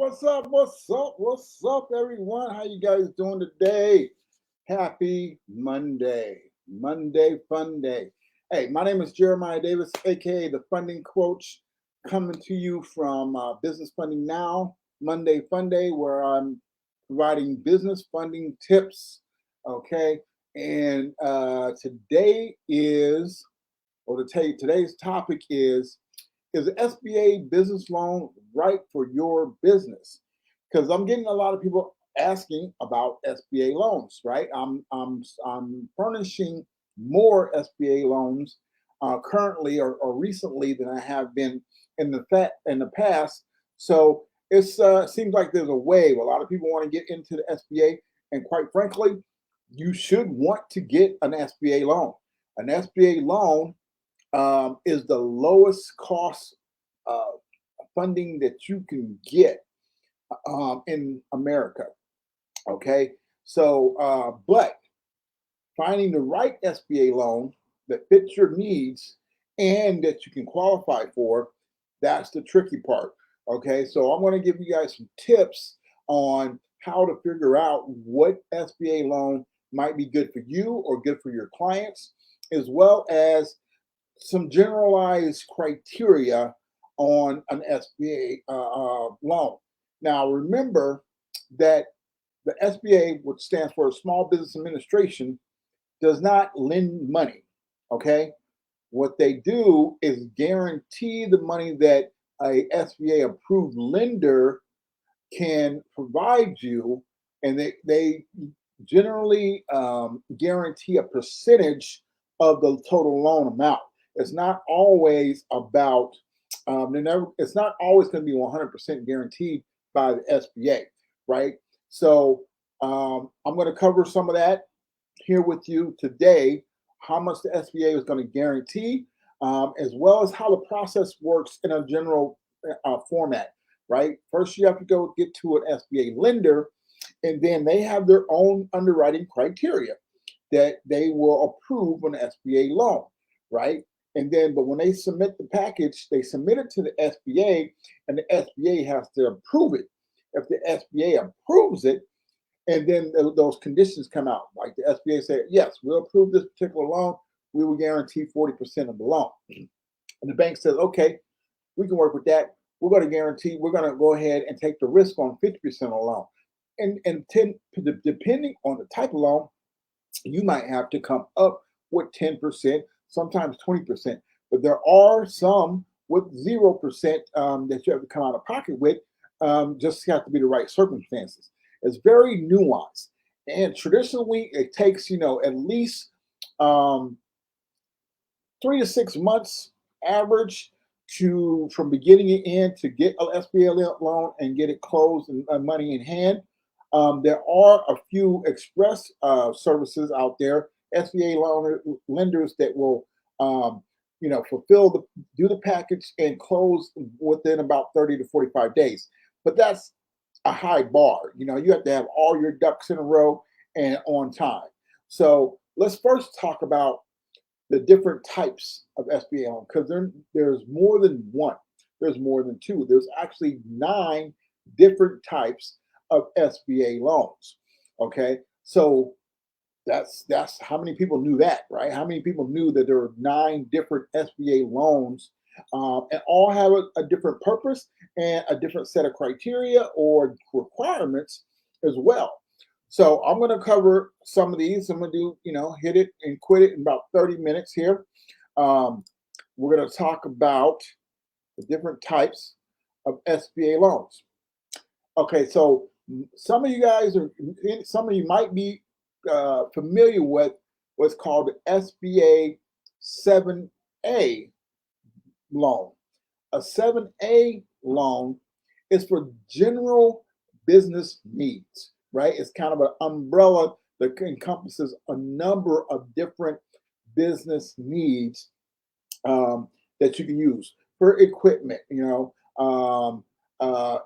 What's up? What's up? What's up, everyone? How you guys doing today? Happy Monday. Monday fun day. Hey, my name is Jeremiah Davis, aka the Funding Coach, coming to you from Business Funding Now, Monday Fun Day, where I'm providing business funding tips. Okay, and today is, or today's topic is the SBA business loan right for your business? Because I'm getting a lot of people asking about SBA loans, right? I'm furnishing more SBA loans currently or recently than I have been in the past. So it's seems like there's a wave. A lot of people want to get into the SBA, and quite frankly, you should want to get an SBA loan. An SBA loan is the lowest cost uh, funding that you can get in America. Okay, so but finding the right SBA loan that fits your needs and that you can qualify for, that's the tricky part. Okay, so I'm going to give you guys some tips on how to figure out what SBA loan might be good for you or good for your clients, as well as some generalized criteria on an SBA loan. Now, remember that the SBA, which stands for Small Business Administration, does not lend money. Okay, what they do is guarantee the money that a SBA approved lender can provide you, and they generally guarantee a percentage of the total loan amount. It's not always about it's not always going to be 100% guaranteed by the SBA, right? So I'm going to cover some of that here with you today, how much the SBA is going to guarantee, as well as how the process works in a general format, right? First, you have to go get to an SBA lender, and then they have their own underwriting criteria that they will approve an SBA loan, right? And then, but when they submit the package, they submit it to the SBA, and the SBA has to approve it. If the SBA approves it, and then those conditions come out, like the SBA said, yes, we'll approve this particular loan, we will guarantee 40% of the loan. And the bank says, okay, we can work with that. We're going to go ahead and take the risk on 50% of the loan. And depending on the type of loan, you might have to come up with 10%, sometimes 20%. But there are some with 0% that you have to come out of pocket with. Just have to be the right circumstances. It's very nuanced. And traditionally, it takes, at least 3 to 6 months average from beginning it in to get an SBA loan and get it closed and money in hand. There are a few express services out there, SBA lenders that will, do the package and close within about 30 to 45 days. But that's a high bar. You have to have all your ducks in a row and on time. So let's first talk about the different types of SBA loan, because there's more than one. There's more than two. There's actually 9 different types of SBA loans. Okay, so that's how many people knew that, right? How many people knew that there were 9 different SBA loans, and all have a different purpose and a different set of criteria or requirements as well. So I'm going to cover some of these. I'm going to do, hit it and quit it in about 30 minutes here. We're going to talk about the different types of SBA loans. Okay, so some of you might be familiar with what's called the SBA 7A loan. A 7A loan is for general business needs, right? It's kind of an umbrella that encompasses a number of different business needs that you can use for equipment,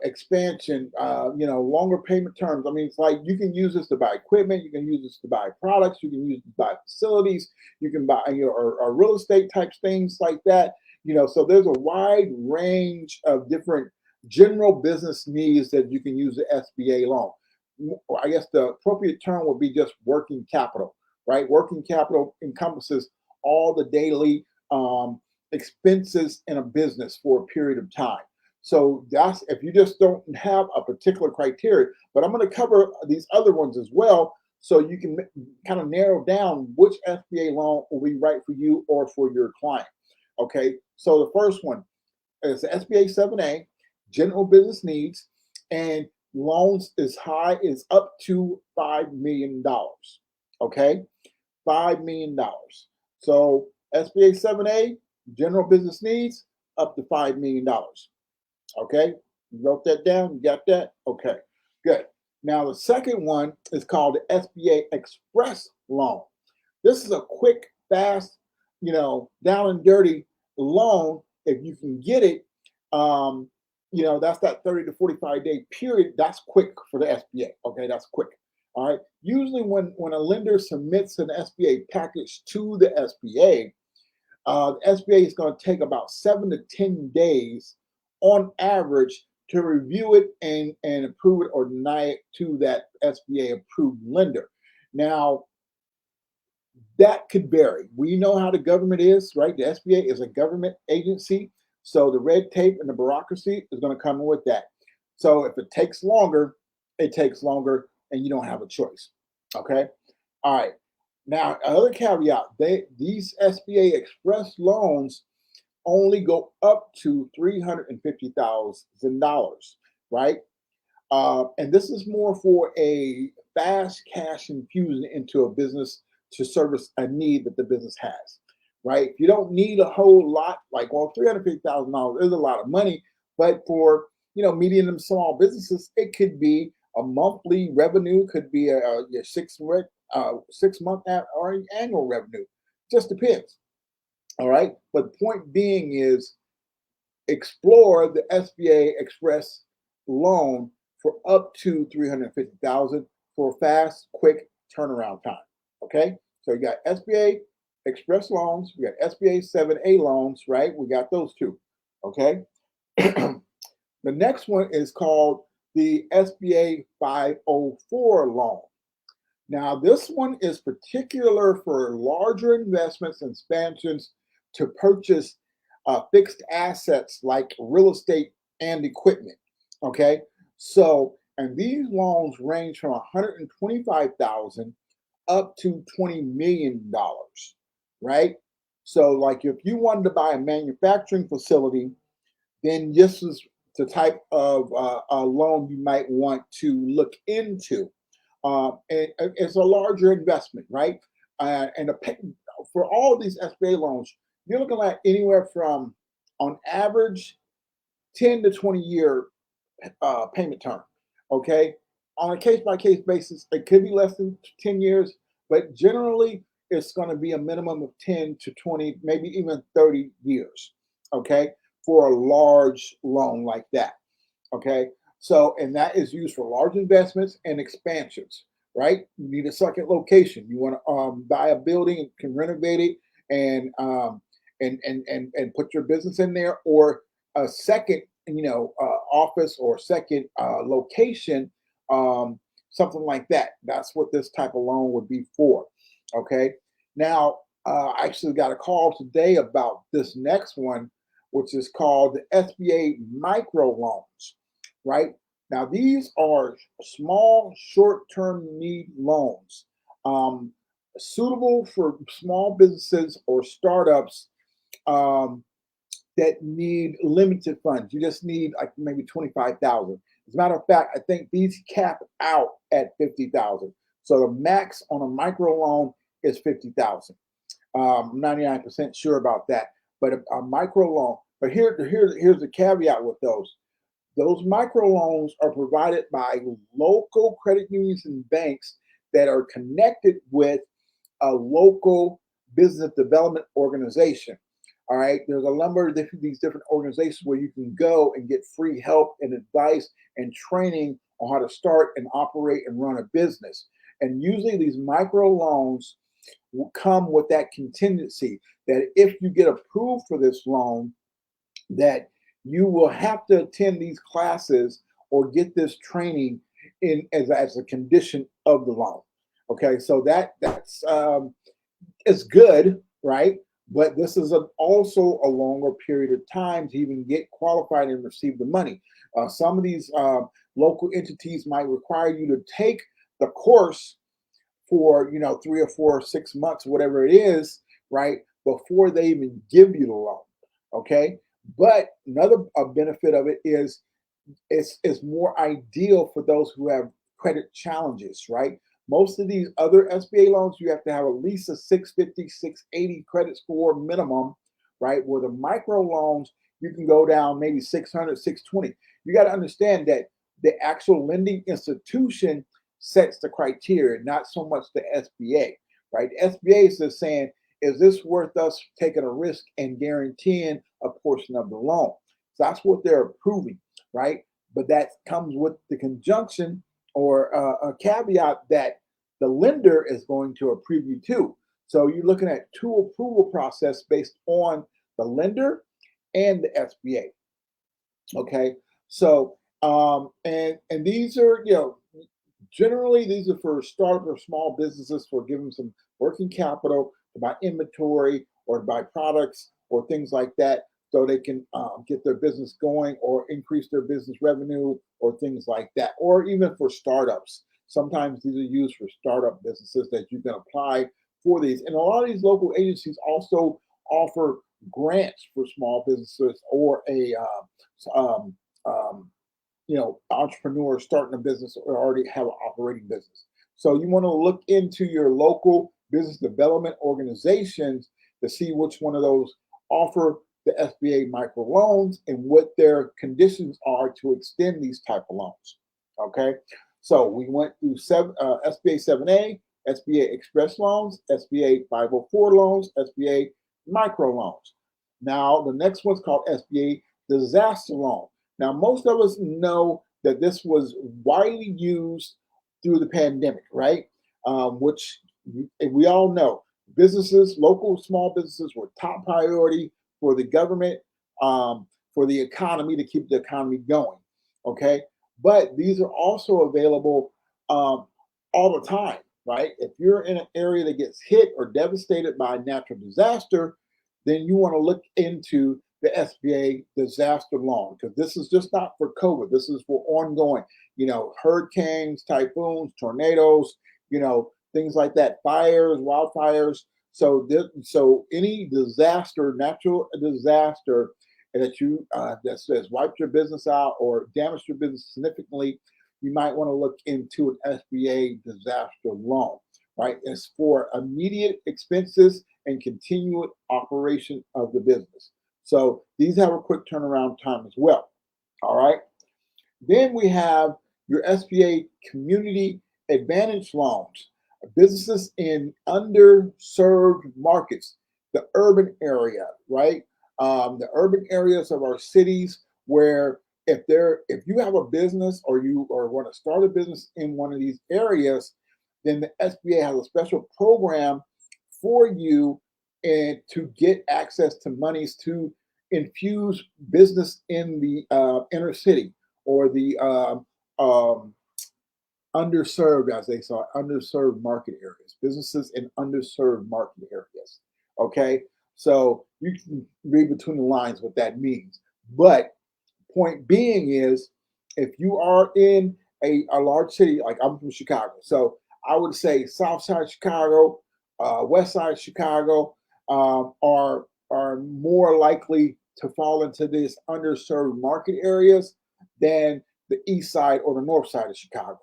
expansion, longer payment terms. I mean, it's like you can use this to buy equipment, you can use this to buy products, you can use it to buy facilities, you can buy, or real estate type things like that. So there's a wide range of different general business needs that you can use the SBA loan. I guess the appropriate term would be just working capital, right? Working capital encompasses all the daily expenses in a business for a period of time. So that's if you just don't have a particular criteria, but I'm going to cover these other ones as well, so you can kind of narrow down which SBA loan will be right for you or for your client. Okay, so the first one is the SBA 7A, general business needs, and loans as high as up to $5 million. Okay, $5 million. So SBA 7A, general business needs, up to $5 million. Okay, you wrote that down, you got that? Okay, good. Now the second one is called the SBA Express loan. This is a quick, fast, down and dirty loan if you can get it. That's that 30 to 45 day period. That's quick for the SBA. Okay, that's quick. All right. Usually when a lender submits an SBA package to the SBA, the SBA is going to take about 7 to 10 days on average to review it and approve it or deny it to that SBA approved lender. Now, that could vary. We know how the government is, right? The SBA is a government agency, so the red tape and the bureaucracy is going to come with that. So if it takes longer, it takes longer, and you don't have a choice. Okay. All right. Now, another caveat: these SBA Express loans only go up to $350,000, right? And this is more for a fast cash infusion into a business to service a need that the business has, right? If you don't need a whole lot, like, well, $350,000 is a lot of money, but for medium and small businesses, it could be a monthly revenue, could be your 6 month or annual revenue. Just depends. All right. But the point being is explore the SBA Express loan for up to $350,000 for fast, quick turnaround time. Okay. So you got SBA Express loans, we got SBA 7A loans, right? We got those two. Okay. The next one is called the SBA 504 loan. Now, this one is particular for larger investments and expansions to purchase fixed assets like real estate and equipment. Okay, so and these loans range from $125,000 up to $20 million, right? So, like if you wanted to buy a manufacturing facility, then this is the type of a loan you might want to look into. And it's a larger investment, right? For all these SBA loans, you're looking at anywhere from, on average, 10 to 20 year payment term. Okay, on a case by case basis, it could be less than 10 years, but generally it's going to be a minimum of 10 to 20, maybe even 30 years. Okay, for a large loan like that. Okay, so and that is used for large investments and expansions. Right, you need a second location. You want to buy a building and can renovate it and put your business in there, or a second office or second location, something like that. That's what this type of loan would be for. Okay. Now, I actually got a call today about this next one, which is called the SBA micro loans. Right. Now, these are small, short-term need loans, suitable for small businesses or startups that need limited funds. You just need like maybe 25,000. As a matter of fact, I think these cap out at 50,000. So the max on a micro loan is 50,000. I'm 99% sure about that. But a micro loan. But here's the caveat with those. Those microloans are provided by local credit unions and banks that are connected with a local business development organization. All right, there's a number of these different organizations where you can go and get free help and advice and training on how to start and operate and run a business. And usually these microloans will come with that contingency that if you get approved for this loan, that you will have to attend these classes or get this training as a condition of the loan. Okay, so that's it's good, right? But this is also a longer period of time to even get qualified and receive the money. Some of these local entities might require you to take the course for 3 or 4 or 6 months, whatever it is, right, before they even give you the loan. Okay, but another benefit of it is it's more ideal for those who have credit challenges, right? Most of these other SBA loans, you have to have at least a 650, 680 credit score minimum, right? Where the micro loans, you can go down maybe 600, 620. You got to understand that the actual lending institution sets the criteria, not so much the SBA, right? The SBA is just saying, is this worth us taking a risk and guaranteeing a portion of the loan? So that's what they're approving, right? But that comes with the conjunction or a caveat that the lender is going to approve you too. So you're looking at two approval process based on the lender and the SBA. Okay, so and these are generally these are for startup or small businesses for giving some working capital to buy inventory or to buy products or things like that so they can get their business going or increase their business revenue or things like that, or even for startups. Sometimes these are used for startup businesses that you can apply for these. And a lot of these local agencies also offer grants for small businesses or a entrepreneurs starting a business or already have an operating business. So you want to look into your local business development organizations to see which one of those offer the SBA microloans and what their conditions are to extend these type of loans. Okay, so we went through SBA 7A, SBA Express loans, SBA 504 loans, SBA micro loans. Now the next one's called SBA disaster loan. Now most of us know that this was widely used through the pandemic, right? Which we all know businesses, local small businesses were top priority for the government, for the economy, to keep the economy going. Okay, but these are also available all the time, right? If you're in an area that gets hit or devastated by a natural disaster, then you want to look into the SBA disaster loan, because this is just not for COVID. This is for ongoing, hurricanes, typhoons, tornadoes, things like that, fires, wildfires. So any disaster, natural disaster that that says wiped your business out or damaged your business significantly, you might want to look into an SBA disaster loan, right? It's for immediate expenses and continued operation of the business. So these have a quick turnaround time as well. All right. Then we have your SBA Community Advantage loans, businesses in underserved markets, the urban area, right? The urban areas of our cities where if you have a business or want to start a business in one of these areas, then the SBA has a special program for you and to get access to monies to infuse business in the inner city or the underserved, as they saw, underserved market areas, businesses in underserved market areas. Okay, so you can read between the lines what that means. But point being is, if you are in a large city, like I'm from Chicago, so I would say South Side Chicago, West Side Chicago are more likely to fall into this underserved market areas than the East Side or the North Side of Chicago.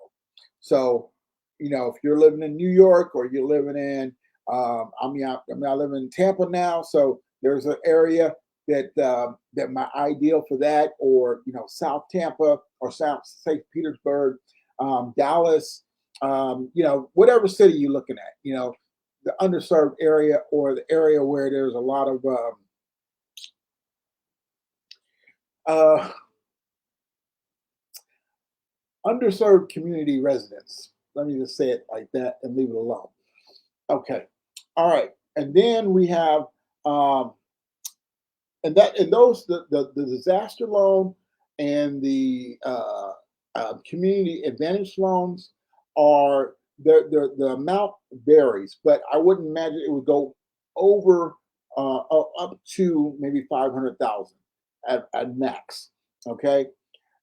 So, if you're living in New York or you're living in, I live in Tampa now, so there's an area that my ideal for that, or South Tampa or South St. Petersburg, Dallas, whatever city you're looking at, the underserved area or the area where there's a lot of underserved community residents. Let me just say it like that and leave it alone. Okay. All right. And then we have and those the disaster loan and the community advantage loans are the amount varies, but I wouldn't imagine it would go over up to maybe 500,000 at max. Okay,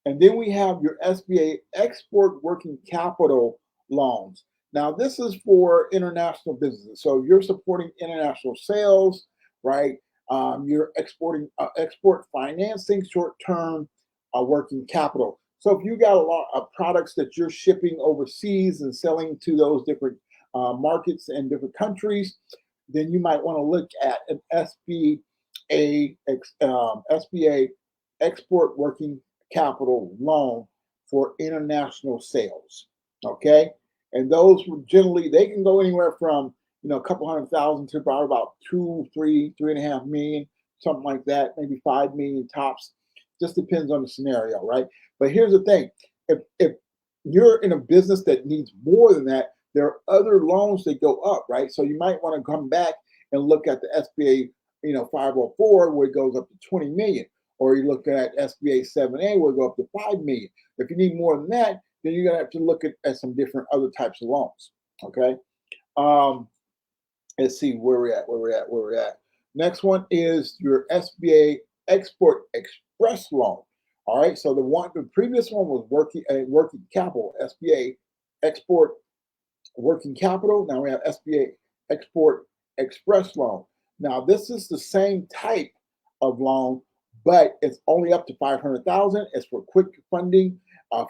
and then we have your SBA export working capital loans. Now, this is for international businesses. So you're supporting international sales, right? You're exporting export financing, short-term working capital. So if you got a lot of products that you're shipping overseas and selling to those different markets and different countries, then you might want to look at an SBA export working capital loan for international sales. Okay, and those generally they can go anywhere from a couple 100,000 to about 2, 3, 3.5 million, something like that, maybe 5 million tops. Just depends on the scenario, right? But here's the thing: if you're in a business that needs more than that, there are other loans that go up, right? So you might want to come back and look at the SBA, 504, where it goes up to 20 million. Or you look at SBA 7A, where it go up to 5 million. If you need more than that, then you're gonna have to look at some different other types of loans. Okay. Let's see where we're at. Next one is your SBA Export Express loan. All right. So the previous one was working capital, SBA Export Working Capital. Now we have SBA Export Express loan. Now this is the same type of loan, but it's only up to 500,000. It's for quick funding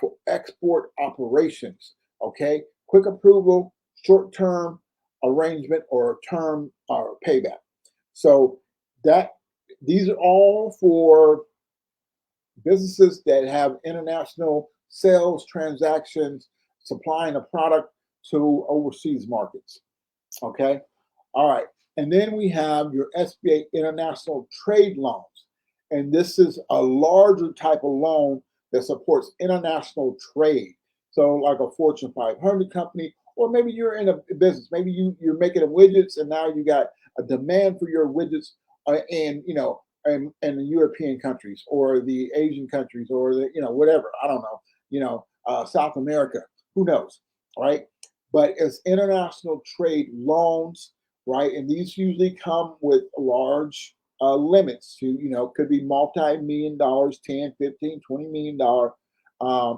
for export operations. Okay, quick approval, short-term arrangement, or term or payback. So these are all for businesses that have international sales transactions, supplying a product to overseas markets. Okay, all right, and then we have your SBA international trade loans. And this is a larger type of loan that supports international trade. So like a Fortune 500 company, or maybe you're in a business, maybe you're making widgets and now you got a demand for your widgets in the European countries or the Asian countries or the, whatever, I don't know, South America, who knows, right? But it's international trade loans, right? And these usually come with large limits to, could be multi-million dollars, 10, 15, $20 million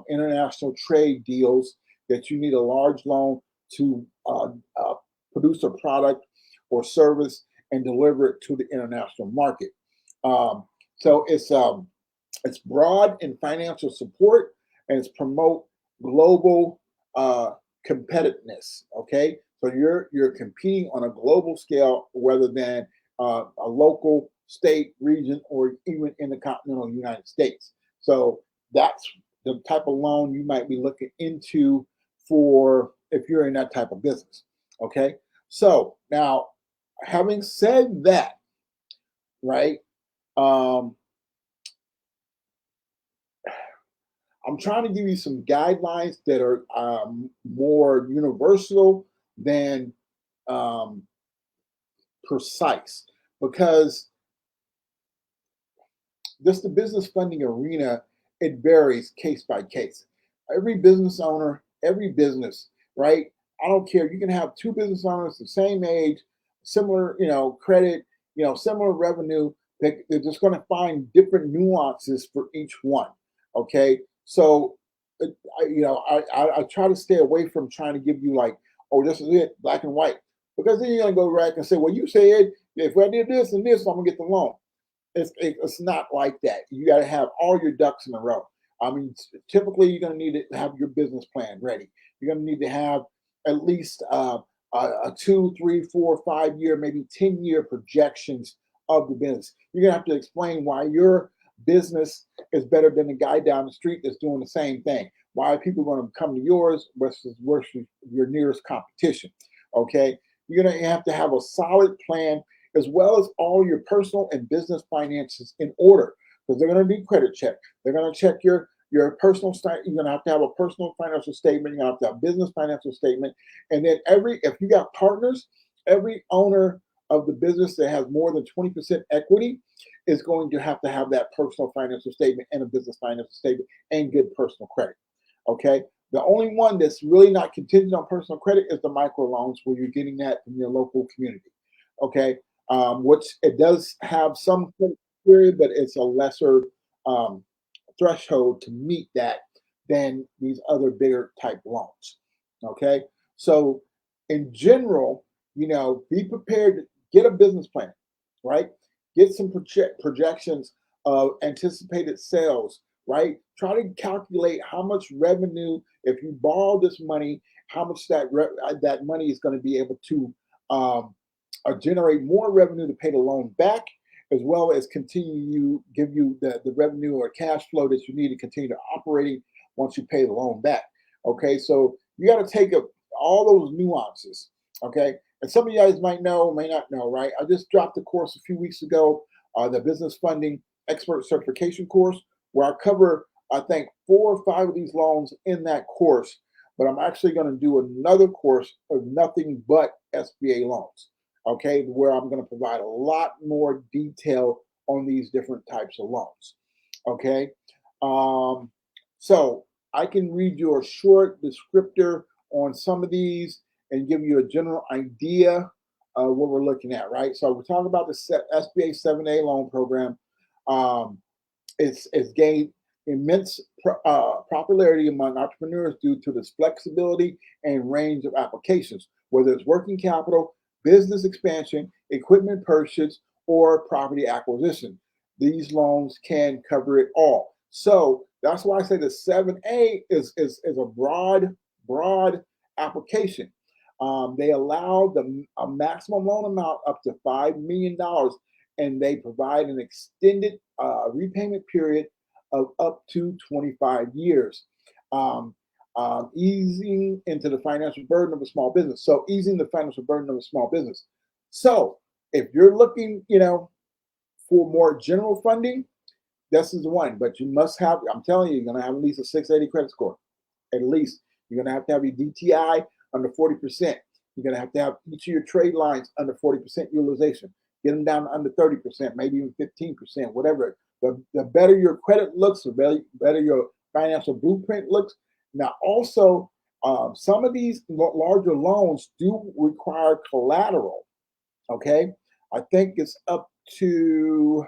international trade deals that you need a large loan to produce a product or service and deliver it to the international market. So it's broad in financial support, and it's promote global competitiveness. Okay, so you're competing on a global scale rather than a local, state, region, or even in the continental United States. So that's the type of loan you might be looking into for if you're in that type of business. Okay, so now having said that, right, I'm trying to give you some guidelines that are more universal than precise, because just the business funding arena, it varies case by case. Every business owner, every business, right? I don't care. You can have two business owners the same age, similar, credit, similar revenue. They're just going to find different nuances for each one. Okay, so I try to stay away from trying to give you like, oh, this is it, black and white, because then you're gonna go back and say, well, you said if I did this and this, I'm gonna get the loan. It's not like that. You got to have all your ducks in a row. I mean, typically you're going to need to have your business plan ready. You're going to need to have at least a 2, 3, 4, 5 year, maybe 10-year projections of the business. You're going to have to explain why your business is better than the guy down the street that's doing the same thing. Why are people going to come to yours versus your nearest competition? Okay, you're going to have to have a solid plan, as well as all your personal and business finances in order, because they're going to do credit check. They're going to check your personal statement. You're going to have a personal financial statement. You're going to have a business financial statement. And then if you got partners, every owner of the business that has more than 20% equity is going to have that personal financial statement and a business financial statement and good personal credit. Okay. The only one that's really not contingent on personal credit is the microloans, where you're getting that from your local community. Okay. Which it does have some credit period, but it's a lesser um, threshold to meet that than these other bigger type loans. Okay. So in general, be prepared to get a business plan, right? Get some projections of anticipated sales, right? Try to calculate how much revenue, if you borrow this money, how much that money is going to be able to generate more revenue to pay the loan back, as well as give you the revenue or cash flow that you need to continue to operating once you pay the loan back. Okay, so you got to take up all those nuances. Okay, and some of you guys might know, may not know, right? I just dropped a course a few weeks ago, the Business Funding Expert Certification course, where I cover, I think, 4 or 5 of these loans in that course. But I'm actually going to do another course of nothing but SBA loans. Okay, where I'm going to provide a lot more detail on these different types of loans. Okay, so I can read you a short descriptor on some of these and give you a general idea of what we're looking at, right? So we're talking about the SBA 7A loan program. It's gained immense popularity among entrepreneurs due to this flexibility and range of applications, whether it's working capital, business expansion, equipment purchase, or property acquisition. These loans can cover it all. So that's why I say the 7A is a broad application. They allow a maximum loan amount up to $5 million, and they provide an extended repayment period of up to 25 years. Easing into the financial burden of a small business. So easing the financial burden of a small business. So if you're looking, for more general funding, this is the one. But you must have, I'm telling you, you're going to have at least a 680 credit score. At least. You're going to have your DTI under 40%. You're going to have each of your trade lines under 40% utilization. Get them down to under 30%, maybe even 15%, whatever. The better your credit looks, the better your financial blueprint looks. Now, also, some of these larger loans do require collateral. Okay, I think it's up to.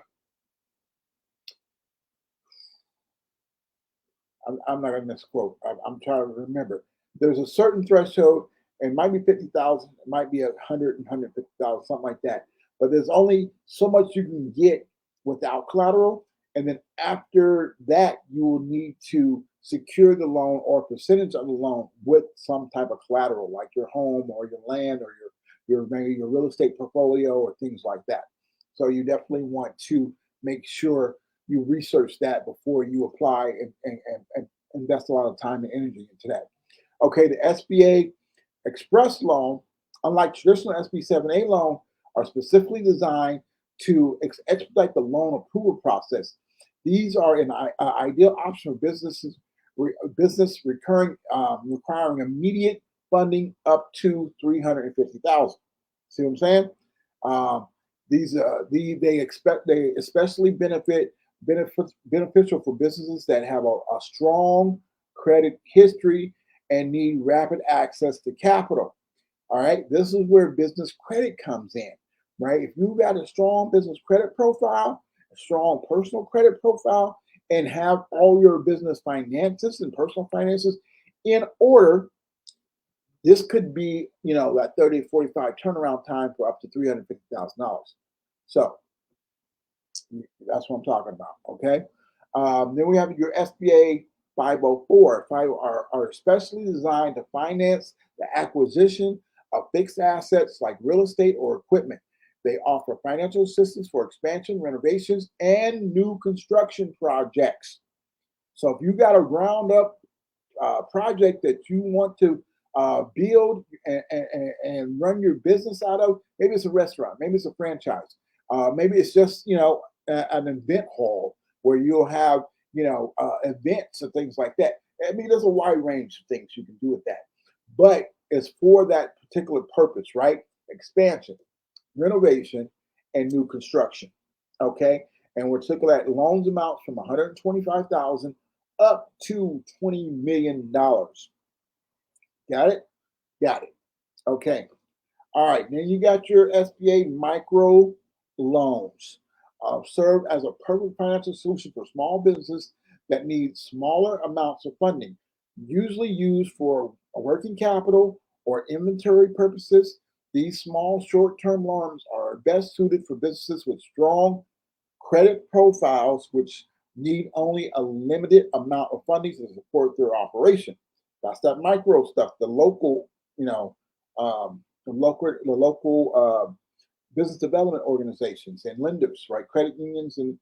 I'm not going to misquote. I'm trying to remember. There's a certain threshold. It might be 50,000. It might be 100 and 150,000, something like that. But there's only so much you can get without collateral. And then after that, you will need to secure the loan or a percentage of the loan with some type of collateral, like your home or your land or maybe your real estate portfolio or things like that. So you definitely want to make sure you research that before you apply and invest a lot of time and energy into that. Okay, the SBA Express loan, unlike traditional SB 7A loan, are specifically designed to expedite the loan approval process. These are an ideal option for business requiring immediate funding up to $350,000. See what I'm saying? They especially beneficial for businesses that have a strong credit history and need rapid access to capital. All right, this is where business credit comes in, right? If you've got a strong business credit profile, a strong personal credit profile, and have all your business finances and personal finances in order, this could be, that 30 to 45 turnaround time for up to $350,000. So that's what I'm talking about, okay? Then we have your SBA 504. Are especially designed to finance the acquisition of fixed assets like real estate or equipment. They offer financial assistance for expansion, renovations, and new construction projects. So if you got a ground up project that you want to build and run your business out of, maybe it's a restaurant, maybe it's a franchise, maybe it's just an event hall where you'll have events and things like that. I mean, there's a wide range of things you can do with that, but it's for that particular purpose, right? Expansion, renovation, and new construction. Okay, and we're looking at loans amounts from $125,000 up to $20 million. Got it? Got it. Okay. All right. Then you got your SBA micro loans. Serve as a perfect financial solution for small businesses that need smaller amounts of funding, usually used for working capital or inventory purposes. These small short-term loans are best suited for businesses with strong credit profiles, which need only a limited amount of funding to support their operation. That's that micro stuff, the local, the local business development organizations and lenders, right? Credit unions and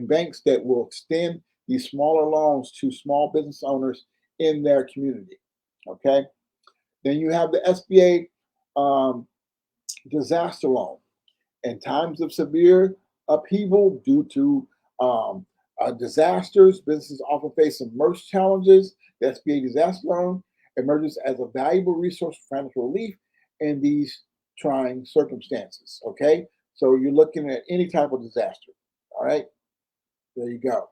banks that will extend these smaller loans to small business owners in their community. Okay. Then you have the SBA disaster loan. In times of severe upheaval due to disasters, businesses often face emergency challenges. The SBA disaster loan emerges as a valuable resource for financial relief in these trying circumstances. Okay, so you're looking at any type of disaster. All right, there you go.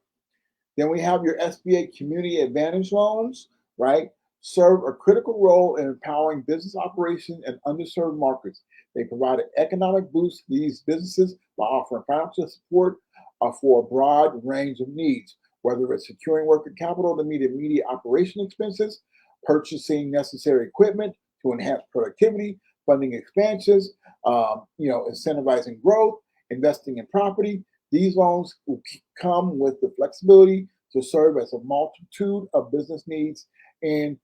Then we have your SBA Community Advantage loans, right? Serve a critical role in empowering business operations in underserved markets. They provide an economic boost to these businesses by offering financial support for a broad range of needs, whether it's securing working capital to meet immediate operation expenses, purchasing necessary equipment to enhance productivity, funding expansions, incentivizing growth, investing in property. These loans will come with the flexibility to serve as a multitude of business needs in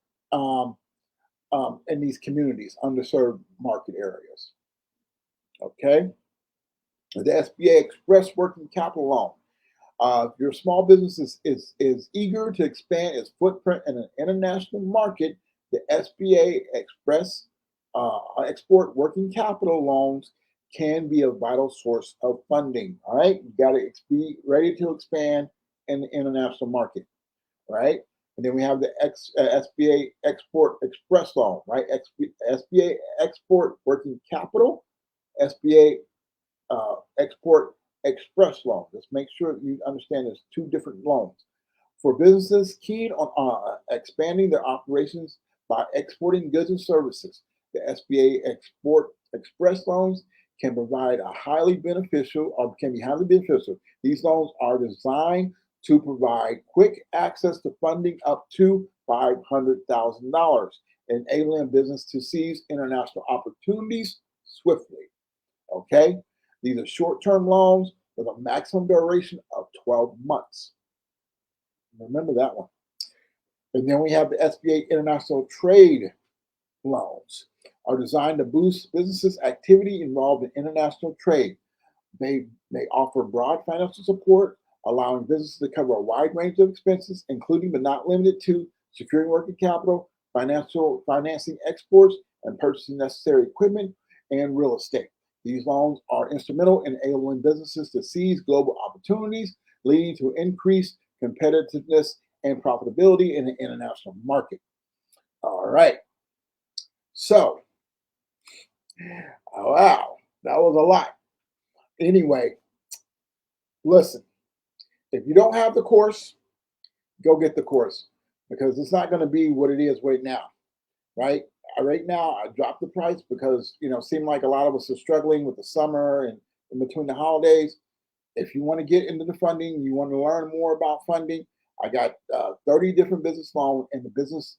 these communities, underserved market areas. Okay, the SBA Express Working Capital Loan. If your small business is eager to expand its footprint in an international market, the SBA Express Export Working Capital Loans can be a vital source of funding. All right, you got to be ready to expand in the international market, right? And then we have the SBA Export Express Loan, right? SBA Export Working Capital, SBA Export Express Loan. Just make sure you understand there's two different loans. For businesses keen on expanding their operations by exporting goods and services, the SBA Export Express Loans can be highly beneficial. These loans are designed to provide quick access to funding up to $500,000, enabling business to seize international opportunities swiftly. Okay, these are short-term loans with a maximum duration of 12 months. Remember that one. And then we have the SBA International Trade Loans, are designed to boost businesses' activity involved in international trade. They offer broad financial support, allowing businesses to cover a wide range of expenses, including but not limited to securing working capital, financing exports, and purchasing necessary equipment and real estate. These loans are instrumental in enabling businesses to seize global opportunities, leading to increased competitiveness and profitability in the international market. All right. So, wow, that was a lot. Anyway, listen, if you don't have the course, go get the course, because it's not going to be what it is right now, right? Right now, I dropped the price because, it seemed like a lot of us are struggling with the summer and in between the holidays. If you want to get into the funding, you want to learn more about funding, I got 30 different business loans in the business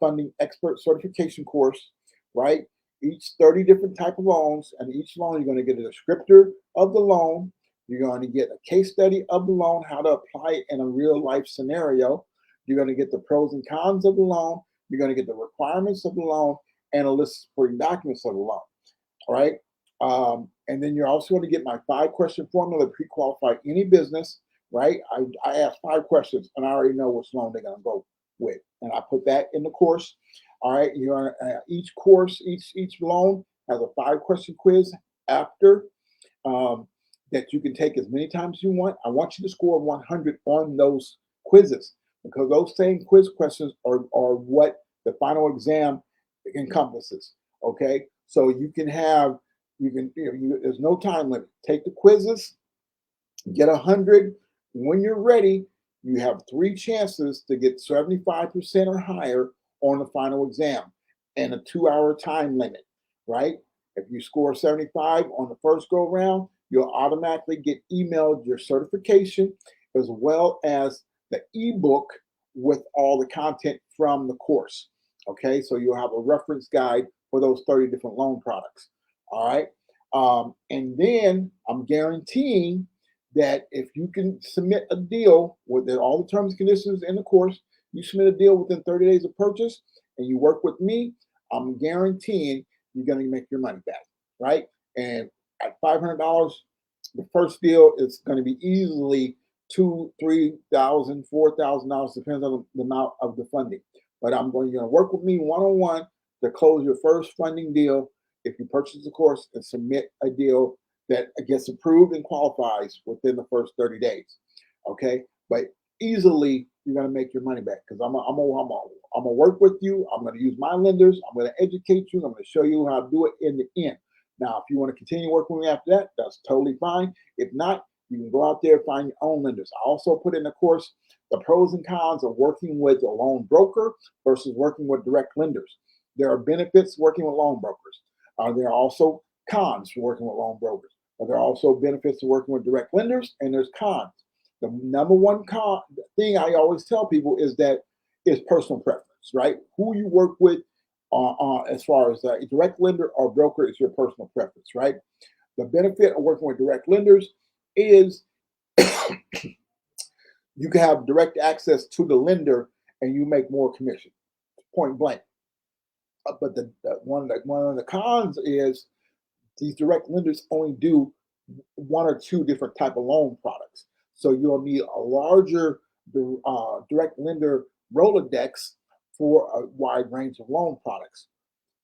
funding expert certification course, right? Each 30 different type of loans, and each loan you're going to get a descriptor of the loan. You're going to get a case study of the loan, how to apply it in a real life scenario. You're going to get the pros and cons of the loan. You're going to get the requirements of the loan and a list of supporting documents of the loan. All right. And then you're also going to get my 5-question formula to pre-qualify any business, right? I ask 5 questions and I already know which loan they're going to go with. And I put that in the course. All right. You're each course, each loan has a 5-question quiz after that you can take as many times as you want. I want you to score 100 on those quizzes, because those same quiz questions are what the final exam encompasses. Okay. So there's no time limit. Take the quizzes, Get 100. When you're ready, you have 3 chances to get 75% or higher on the final exam and a 2-hour time limit, right? If you score 75 on the first go round, you'll automatically get emailed your certification as well as the ebook with all the content from the course. Okay, so you'll have a reference guide for those 30 different loan products. All right. And then I'm guaranteeing that if you can submit a deal with all the terms and conditions in the course, you submit a deal within 30 days of purchase and you work with me, I'm guaranteeing you're going to make your money back, right? And at $500, the first deal is going to be easily $2,000, $3,000, $4,000, depends on the amount of the funding. But you're going to work with me one-on-one to close your first funding deal if you purchase the course and submit a deal that gets approved and qualifies within the first 30 days. Okay, but easily you're going to make your money back because I'm gonna work with you. I'm going to use my lenders. I'm going to educate you. I'm going to show you how to do it in the end. Now, if you want to continue working with me after that, that's totally fine. If not, you can go out there and find your own lenders. I also put in the course the pros and cons of working with a loan broker versus working with direct lenders. There are benefits working with loan brokers. There are also cons for working with loan brokers. But there are also benefits to working with direct lenders, and there's cons. The number one thing I always tell people is that is personal preference, right? Who you work with as far as a direct lender or broker is your personal preference, right? The benefit of working with direct lenders is you can have direct access to the lender and you make more commission, point blank. But one of the cons is these direct lenders only do 1 or 2 different type of loan products. So you'll need a larger direct lender Rolodex for a wide range of loan products.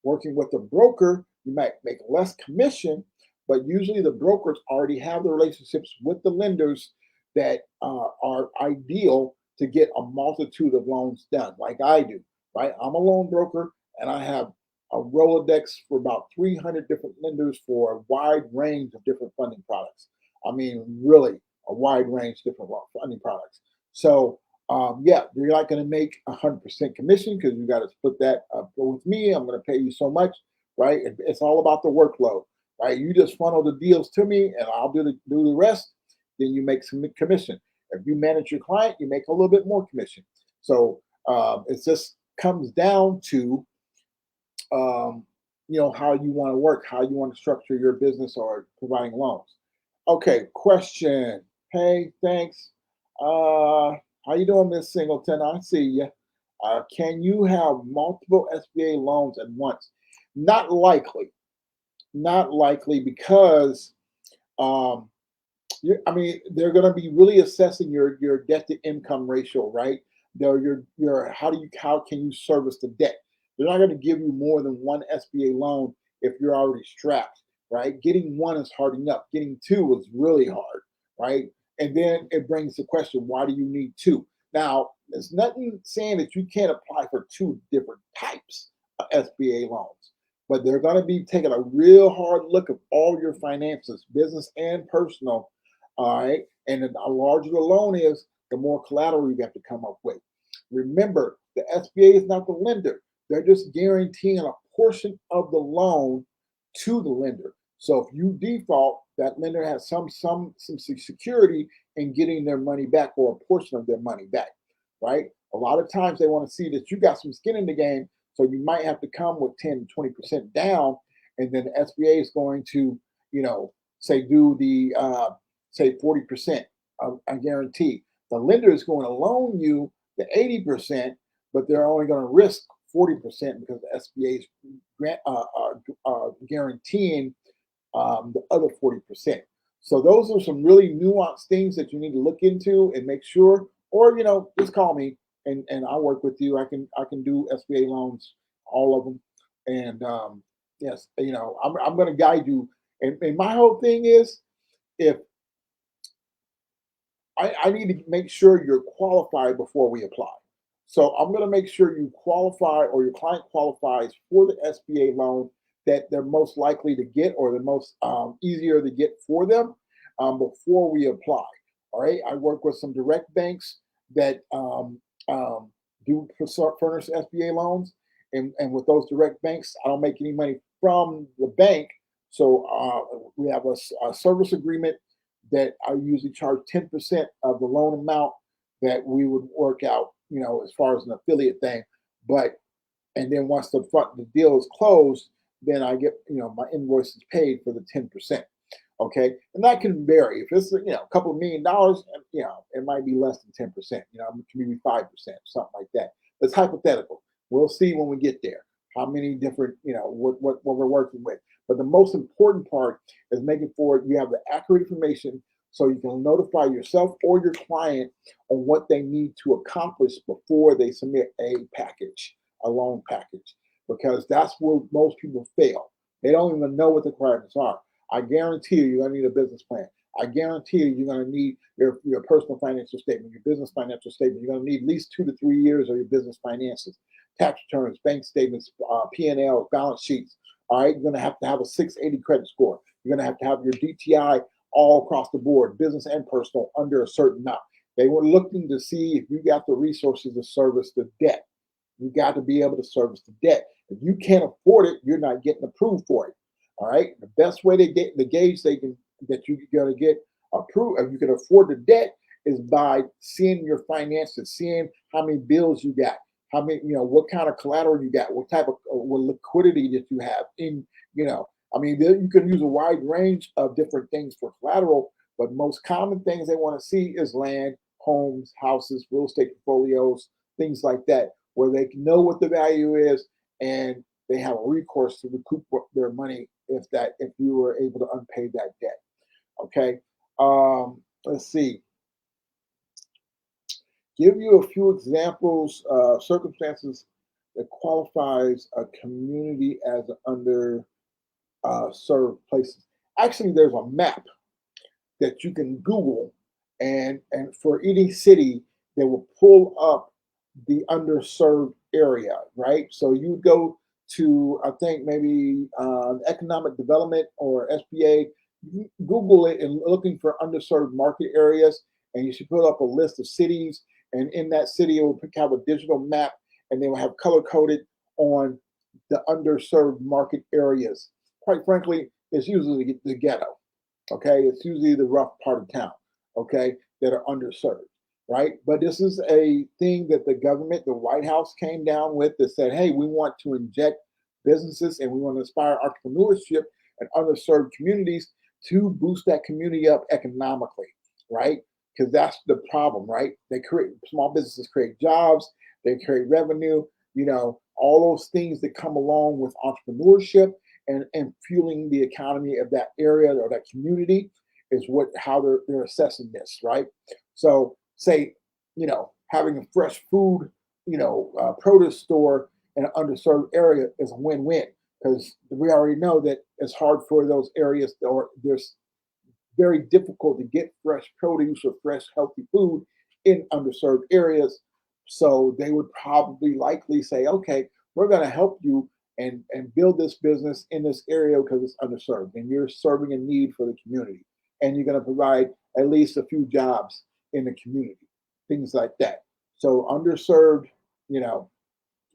Working with a broker, you might make less commission, but usually the brokers already have the relationships with the lenders that are ideal to get a multitude of loans done, like I do, right? I'm a loan broker and I have a Rolodex for about 300 different lenders for a wide range of different funding products. I mean, really a wide range of different funding products. So, yeah, you're not going to make 100% commission because you got to split that up with me. I'm going to pay you so much, right? It's all about the workload, right? You just funnel the deals to me and I'll do the rest. Then you make some commission. If you manage your client, you make a little bit more commission. So it just comes down to how you want to work, how you want to structure your business or providing loans. Okay, question. Hey, thanks. How you doing, Miss Singleton? I see you. Can you have multiple SBA loans at once? Not likely. Not likely because they're going to be really assessing your debt to income ratio, right? Your how can you service the debt? They're not going to give you more than one SBA loan if you're already strapped, right? Getting one is hard enough. Getting two is really hard, right? And then it brings the question, why do you need two? Now, there's nothing saying that you can't apply for 2 different types of SBA loans, but they're going to be taking a real hard look at all your finances, business and personal. All right. And the larger the loan is, the more collateral you have to come up with. Remember, the SBA is not the lender. They're just guaranteeing a portion of the loan to the lender. So if you default, that lender has some security in getting their money back or a portion of their money back, right? A lot of times they want to see that you got some skin in the game, so you might have to come with 10 to 20% down, and then the SBA is going to, say do the say 40% of a guarantee. The lender is going to loan you the 80%, but they're only going to risk 40% because the SBA is guaranteeing the other 40%. So those are some really nuanced things that you need to look into and make sure, or just call me and I'll work with you. I can do SBA loans, all of them, and yes, I'm going to guide you. And my whole thing is, if I need to make sure you're qualified before we apply. So I'm going to make sure you qualify or your client qualifies for the SBA loan that they're most likely to get or the most easier to get for them. before we apply. All right. I work with some direct banks that do furnish SBA loans. And with those direct banks, I don't make any money from the bank. So we have a service agreement that I usually charge 10% of the loan amount that we would work out, as far as an affiliate thing. But and then once the deal is closed, then I get my invoices paid for the 10%. Okay, and that can vary. If it's a couple of $1 million, it might be less than 10%. Maybe 5%, something like that. It's hypothetical. We'll see when we get there how many different what we're working with. But the most important part is making sure you have the accurate information so you can notify yourself or your client on what they need to accomplish before they submit a loan package, because that's where most people fail. They don't even know what the requirements are. I guarantee you're going to need a business plan. I guarantee you're going to need your personal financial statement, your business financial statement. You're going to need at least 2 to 3 years of your business finances, tax returns, bank statements, P&L, balance sheets. All right, you're going to have a 680 credit score. You're going to have your DTI all across the board, business and personal, under a certain amount. They were looking to see if you got the resources to service the debt. You got to be able to service the debt. If you can't afford it, you're not getting approved for it. All right. The best way to get the gauge that you're going to get approved, if you can afford the debt, is by seeing your finances, seeing how many bills you got, how many, what kind of collateral you got, what type of what liquidity that you have you can use a wide range of different things for collateral, but most common things they want to see is land, homes, houses, real estate portfolios, things like that, where they can know what the value is and they have a recourse to recoup their money if you were able to unpay that debt. Okay. Let's see. Give you a few examples of circumstances that qualifies a community as under served places. Actually, there's a map that you can Google, and for any city, they will pull up the underserved area, right? So you go to, I think maybe economic development or SBA, Google it and looking for underserved market areas, and you should put up a list of cities, and in that city it will have a digital map, and they will have color coded on the underserved market areas. Quite frankly, it's usually the ghetto. Okay, it's usually the rough part of town. Okay, that are underserved, right? But this is a thing that the government, the White House, came down with that said, hey, we want to inject businesses and we want to inspire entrepreneurship in underserved communities to boost that community up economically, right? Because that's the problem, right? They create small businesses, create jobs, they create revenue, all those things that come along with entrepreneurship and fueling the economy of that area or that community is how they're assessing this, right? So say, having a fresh food, produce store in an underserved area is a win-win, because we already know that it's hard for those areas, or there's very difficult to get fresh produce or fresh healthy food in underserved areas. So they would probably likely say, okay, we're going to help you and build this business in this area because it's underserved and you're serving a need for the community, and you're going to provide at least a few jobs in the community, things like that. So underserved,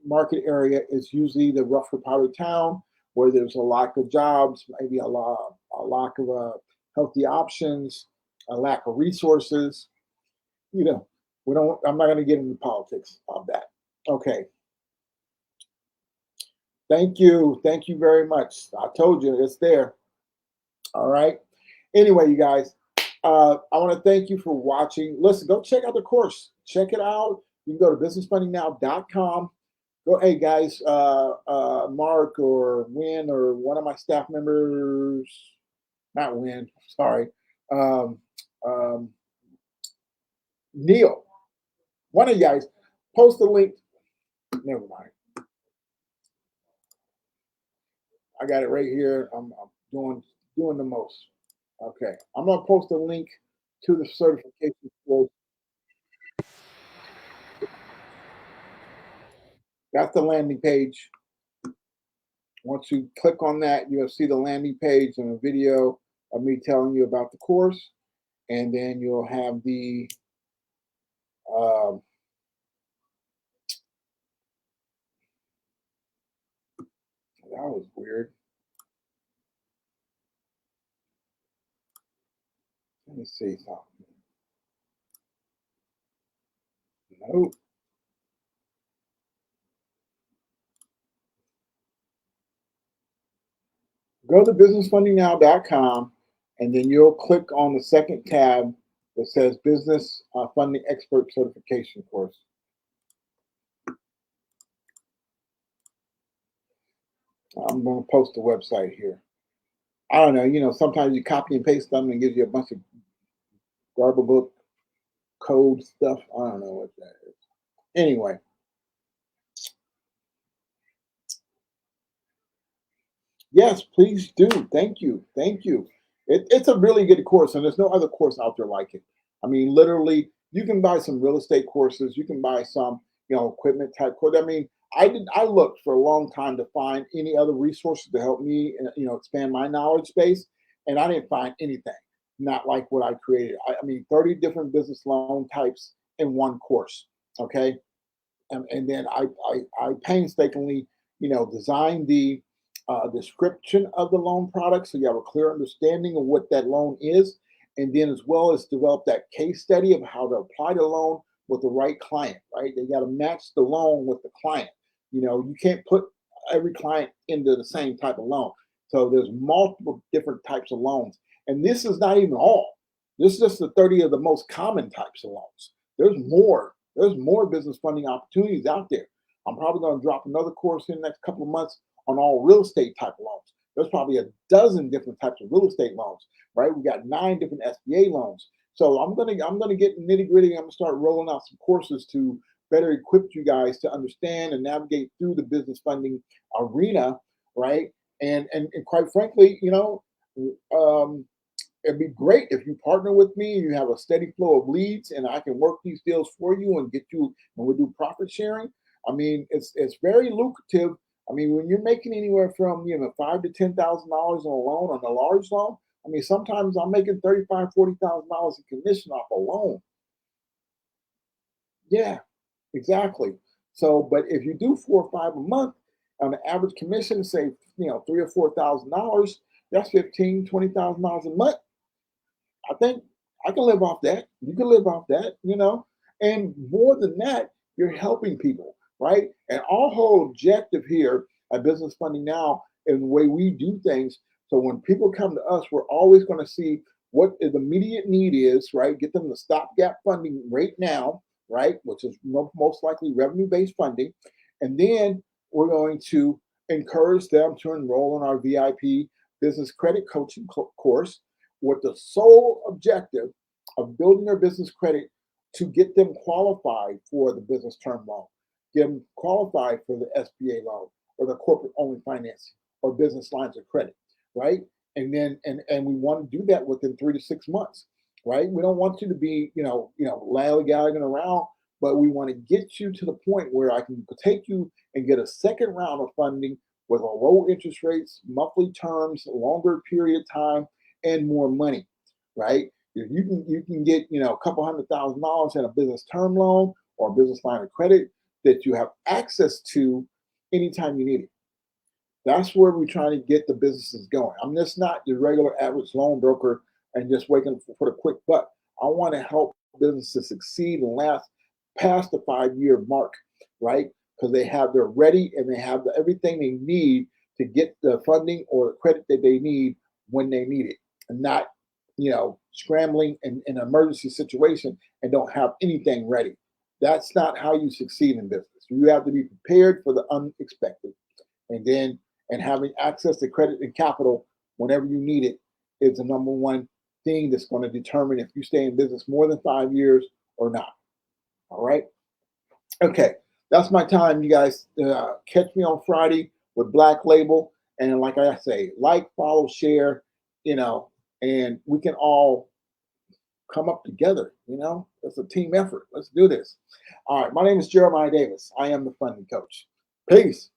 market area is usually the rougher part of town where there's a lack of jobs, maybe a lack of healthy options, a lack of resources. I'm not going to get into politics of that. Okay. Thank you very much. I told you it's there. All right. Anyway, you guys, I want to thank you for watching. Listen, go check out the course. Check it out. You can go to businessfundingnow.com. Go, hey guys, Mark or Win or one of my staff members, not Win, sorry, Neil, one of you guys, post the link. Never mind. I got it right here. I'm doing the most. Okay, I'm gonna post a link to the certification course. That's the landing page. Once you click on that, you'll see the landing page and a video of me telling you about the course, and then you'll have the um, that was weird. Let me see something. Nope. Go to businessfundingnow.com, and then you'll click on the second tab that says Business Funding Expert Certification Course. I'm going to post the website here. I don't know, sometimes you copy and paste them and it gives you a bunch of garble book code stuff. I don't know what that is. Anyway. Yes, please do. Thank you. Thank you. It's a really good course, and there's no other course out there like it. I mean, literally, you can buy some real estate courses. You can buy some, equipment type course. I mean, I looked for a long time to find any other resources to help me, expand my knowledge base, and I didn't find anything not like what I created. I mean, 30 different business loan types in one course. Okay, and then I painstakingly, designed the description of the loan product so you have a clear understanding of what that loan is, and then as well as develop that case study of how to apply the loan with the right client. Right, they got to match the loan with the client. You can't put every client into the same type of loan. So there's multiple different types of loans, and this is not even all. This is just the 30 of the most common types of loans. There's more. There's more business funding opportunities out there. I'm probably going to drop another course in the next couple of months on all real estate type of loans. There's probably a dozen different types of real estate loans, right? We got 9 different SBA loans. So I'm gonna get nitty gritty. I'm gonna start rolling out some courses to better equip you guys to understand and navigate through the business funding arena, right? And quite frankly, it'd be great if you partner with me and you have a steady flow of leads, and I can work these deals for you and get you, and we'll do profit sharing. I mean, it's very lucrative. I mean, when you're making anywhere from $5,000 to $10,000 on a loan, on a large loan, I mean, sometimes I'm making $35,000, $40,000 in commission off a loan. Yeah, exactly. So, but if you do 4 or 5 a month on the average commission, say $3,000 or $4,000, that's $15,000, $20,000 a month. I think I can live off that. You can live off that, and more than that, you're helping people, right? And our whole objective here at Business Funding Now and the way we do things. So when people come to us, we're always going to see what the immediate need is, right? Get them the stopgap funding right now, right? Which is most likely revenue-based funding. And then we're going to encourage them to enroll in our VIP business credit coaching course with the sole objective of building their business credit to get them qualified for the business term loan, get them qualified for the SBA loan or the corporate only financing or business lines of credit, right? And then and we want to do that within 3 to 6 months, right? We don't want you to be lollygagging around, but we want to get you to the point where I can take you and get a second round of funding with a low interest rates, monthly terms, longer period of time, and more money, right? If you can get a couple $100,000 in a business term loan or a business line of credit that you have access to anytime you need it. That's where we're trying to get the businesses going. I'm just not the regular average loan broker and just waiting for the quick buck. I want to help businesses succeed and last past the 5-year mark, right? Because they're ready and they have everything they need to get the funding or the credit that they need when they need it, and not scrambling in an emergency situation and don't have anything ready. That's not how you succeed in business. You have to be prepared for the unexpected, and having access to credit and capital whenever you need it is the number one thing that's going to determine if you stay in business more than 5 years or not. All right. Okay, that's my time, you guys. Catch me on Friday with Black Label, and like I say, like, follow, share, and we can all come up together. It's a team effort. Let's do this. All right, my name is Jeremiah Davis. I am the funding coach. Peace.